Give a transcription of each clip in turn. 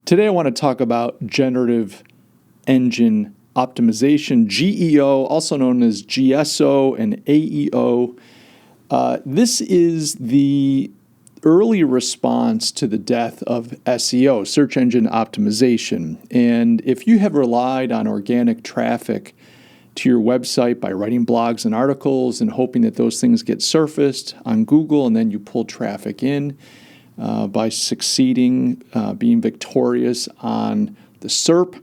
Today I want to talk about generative engine optimization, GEO, also known as GSO and AEO. This is the early response to the death of SEO, search engine optimization. And if you have relied on organic traffic to your website by writing blogs and articles and hoping that those things get surfaced on Google and then you pull traffic in by succeeding, being victorious on the SERP,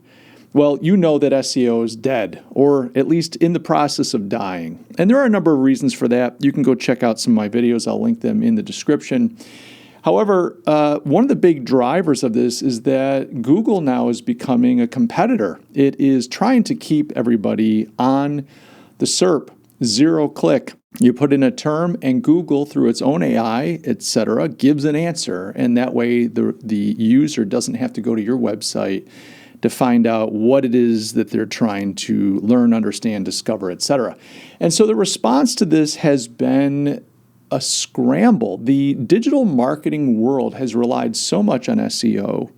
well, you know that SEO is dead, or at least in the process of dying. And there are a number of reasons for that. You can go check out some of my videos. I'll link them in the description. However, one of the big drivers of this is that Google now is becoming a competitor. It is trying to keep everybody on the SERP, zero click. You put in a term and Google, through its own AI, etc., gives an answer. And that way the user doesn't have to go to your website to find out what it is that they're trying to learn, understand, discover, etc. And so the response to this has been a scramble. The digital marketing world has relied so much on SEO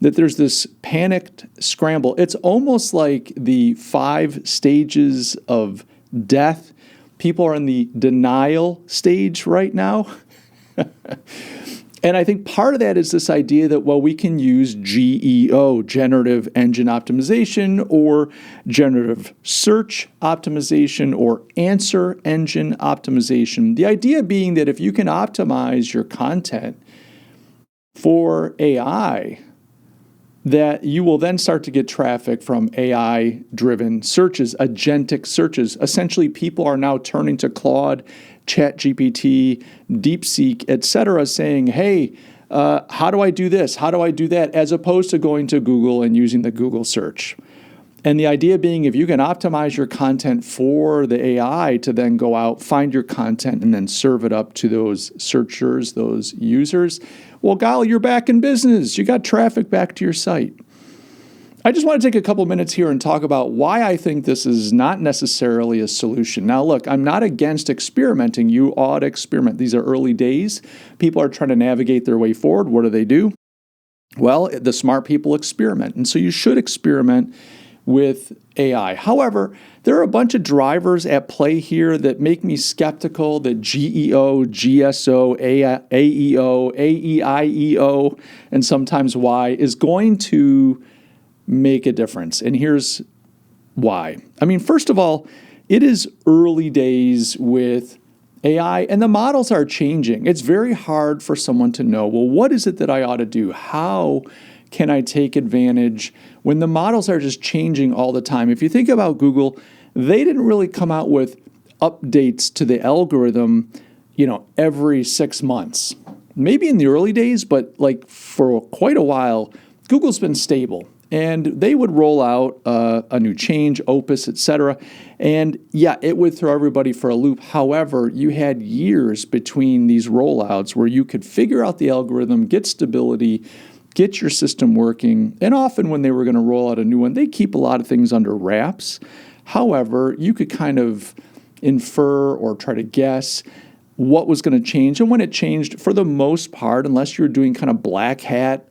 that there's this panicked scramble. It's almost like the 5 stages of death. People are in the denial stage right now. And I think part of that is this idea that, well, we can use GEO, generative engine optimization, or generative search optimization, or answer engine optimization. The idea being that if you can optimize your content for AI, that you will then start to get traffic from AI-driven searches, agentic searches. Essentially, people are now turning to Claude, ChatGPT, DeepSeek, etc., saying, hey, how do I do this? How do I do that? As opposed to going to Google and using the Google search. And the idea being, if you can optimize your content for the AI to then go out, find your content, and then serve it up to those searchers, those users, well, golly, you're back in business. You got traffic back to your site. I just want to take a couple minutes here and talk about why I think this is not necessarily a solution. Now, look, I'm not against experimenting. You ought to experiment. These are early days. People are trying to navigate their way forward. What do? Well, the smart people experiment. And so you should experiment with AI. However, there are a bunch of drivers at play here that make me skeptical that GEO, GSO, AEO, AEIEO, and sometimes Y is going to make a difference. And here's why. I mean, first of all, it is early days with AI, and the models are changing. It's very hard for someone to know, well, what is it that I ought to do? How can I take advantage when the models are just changing all the time? If you think about Google, they didn't really come out with updates to the algorithm, every 6 months. Maybe in the early days, but like for quite a while, Google's been stable. And they would roll out a new change, Opus, etc. And yeah, it would throw everybody for a loop. However, you had years between these rollouts where you could figure out the algorithm, get stability, get your system working. And often when they were going to roll out a new one, they keep a lot of things under wraps. However, you could kind of infer or try to guess what was going to change. And when it changed, for the most part, unless you're doing kind of black hat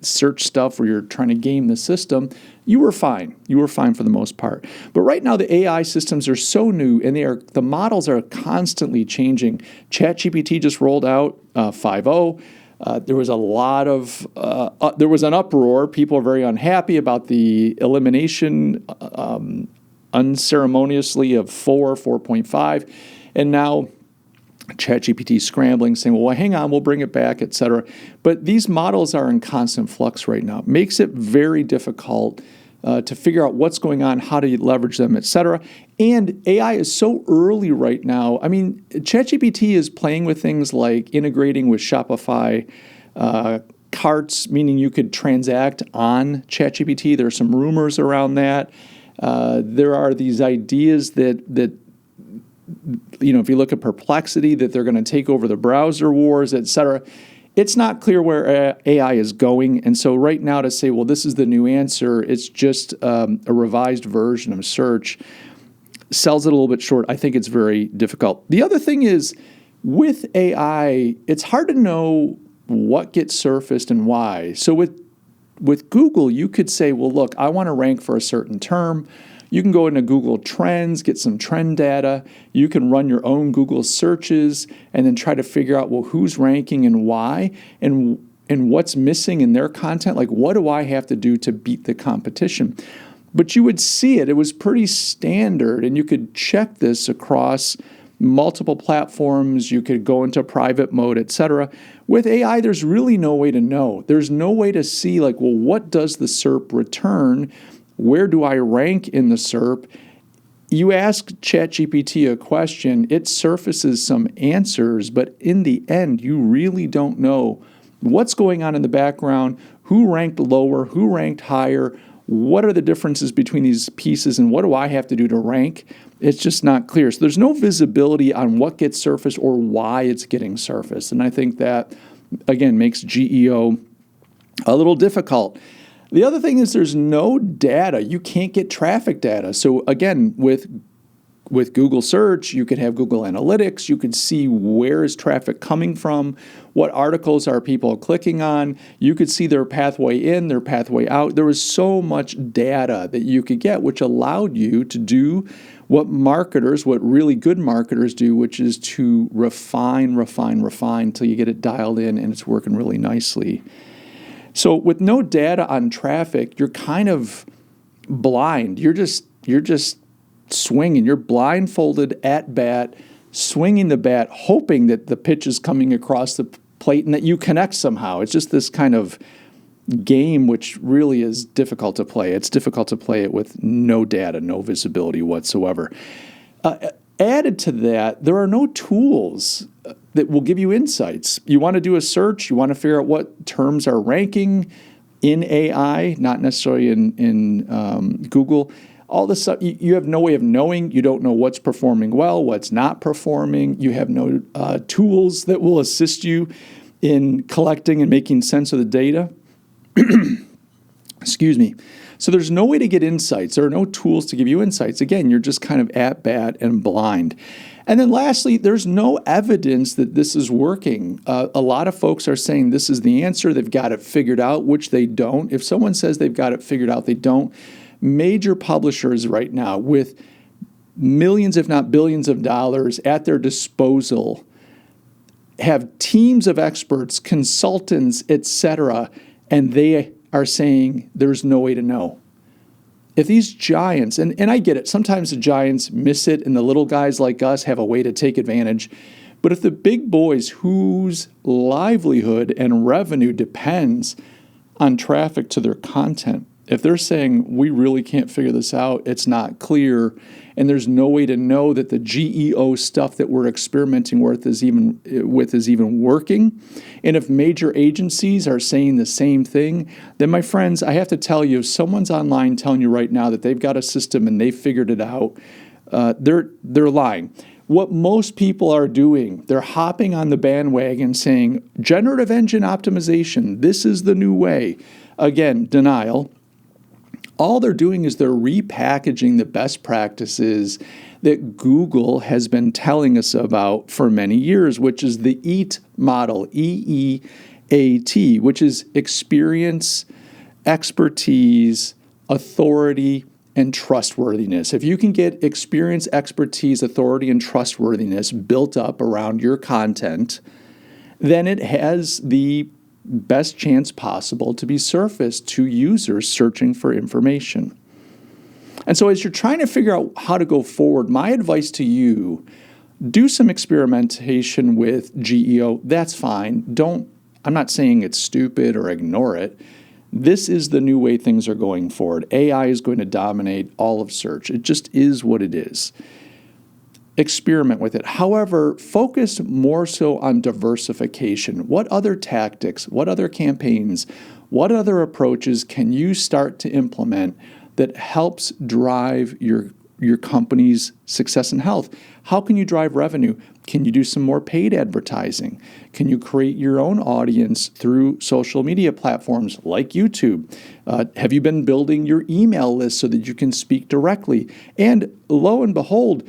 search stuff where you're trying to game the system, you were fine. You were fine for the most part. But right now, the AI systems are so new, and the models are constantly changing. ChatGPT just rolled out 5.0. There was a lot of there was an uproar. People are very unhappy about the elimination unceremoniously of 4.5, and now ChatGPT scrambling, saying, well, hang on, we'll bring it back, etc. But these models are in constant flux right now. It makes it very difficult to figure out what's going on, how to leverage them, etc. And AI is so early right now. I mean, ChatGPT is playing with things like integrating with Shopify carts, meaning you could transact on ChatGPT. There are some rumors around that. There are these ideas that if you look at Perplexity, that they're going to take over the browser wars, et cetera. It's not clear where AI is going. And so right now to say, well, this is the new answer, it's just a revised version of search, sells it a little bit short. I think it's very difficult. The other thing is, with AI, it's hard to know what gets surfaced and why. So with with Google, you could say, well, look, I want to rank for a certain term. You can go into Google Trends, get some trend data. You can run your own Google searches and then try to figure out, well, who's ranking and why, and what's missing in their content. Like, what do I have to do to beat the competition? But you would see it. It was pretty standard, and you could check this across multiple platforms. You could go into private mode, etc. With AI, there's really no way to know. There's no way to see, like, well, what does the SERP return? Where do I rank in the SERP? You ask ChatGPT a question, it surfaces some answers, but in the end, you really don't know what's going on in the background, who ranked lower, who ranked higher, what are the differences between these pieces, and what do I have to do to rank? It's just not clear. So there's no visibility on what gets surfaced or why it's getting surfaced. And I think that, again, makes GEO a little difficult. The other thing is there's no data. You can't get traffic data. So again, with Google search, you could have Google Analytics. You could see where is traffic coming from, what articles are people clicking on. You could see their pathway in, their pathway out. There was so much data that you could get, which allowed you to do what really good marketers do, which is to refine till you get it dialed in and it's working really nicely. So with no data on traffic, you're kind of blind. You're just swinging. You're blindfolded at bat, swinging the bat, hoping that the pitch is coming across the plate and that you connect somehow. It's just this kind of game which really is difficult to play. It's difficult to play it with no data, no visibility whatsoever. Added to that, there are no tools that will give you insights. You want to do a search, you want to figure out what terms are ranking in AI, not necessarily in Google. All this stuff, you have no way of knowing. You don't know what's performing well, what's not performing. You have no tools that will assist you in collecting and making sense of the data. Excuse me. So there's no way to get insights. There are no tools to give you insights. Again, you're just kind of at bat and blind. And then lastly, there's no evidence that this is working. A lot of folks are saying this is the answer. They've got it figured out, which they don't. If someone says they've got it figured out, they don't. Major publishers right now with millions, if not billions of dollars at their disposal have teams of experts, consultants, etc., and they are saying there's no way to know. If these giants, and I get it, sometimes the giants miss it and the little guys like us have a way to take advantage, but if the big boys whose livelihood and revenue depends on traffic to their content, if they're saying we really can't figure this out, it's not clear, and there's no way to know that the GEO stuff that we're experimenting with is even working, and if major agencies are saying the same thing, then my friends, I have to tell you, if someone's online telling you right now that they've got a system and they've figured it out, they're lying. What most people are doing, they're hopping on the bandwagon saying, generative engine optimization, this is the new way. Again, denial. All they're doing is they're repackaging the best practices that Google has been telling us about for many years, which is the EAT model, E-E-A-T, which is experience, expertise, authority, and trustworthiness. If you can get experience, expertise, authority, and trustworthiness built up around your content, then it has the best chance possible to be surfaced to users searching for information. And so as you're trying to figure out how to go forward, my advice to you, do some experimentation with GEO. That's fine. I'm not saying it's stupid or ignore it. This is the new way things are going forward. AI is going to dominate all of search. It just is what it is. Experiment with it. However, focus more so on diversification. What other tactics, what other campaigns, what other approaches can you start to implement that helps drive your company's success and health? How can you drive revenue? Can you do some more paid advertising? Can you create your own audience through social media platforms like YouTube? Have you been building your email list so that you can speak directly? And lo and behold,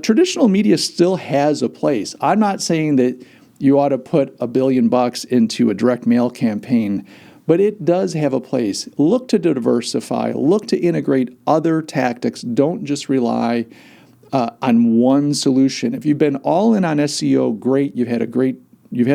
traditional media still has a place. I'm not saying that you ought to put $1 billion into a direct mail campaign but it does have a place. Look to diversify, look to integrate other tactics. Don't just rely on one solution. If you've been all in on SEO, great, you've had a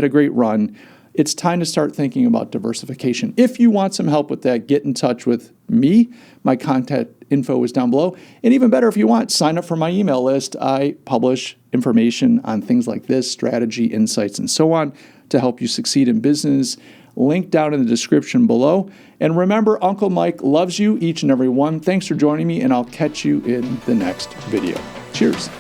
great run. It's time to start thinking about diversification. If you want some help with that, get in touch with me. My contact info is down below. And even better, if you want, sign up for my email list. I publish information on things like this, strategy, insights, and so on to help you succeed in business. Link down in the description below. And remember, Uncle Mike loves you, each and every one. Thanks for joining me, and I'll catch you in the next video. Cheers.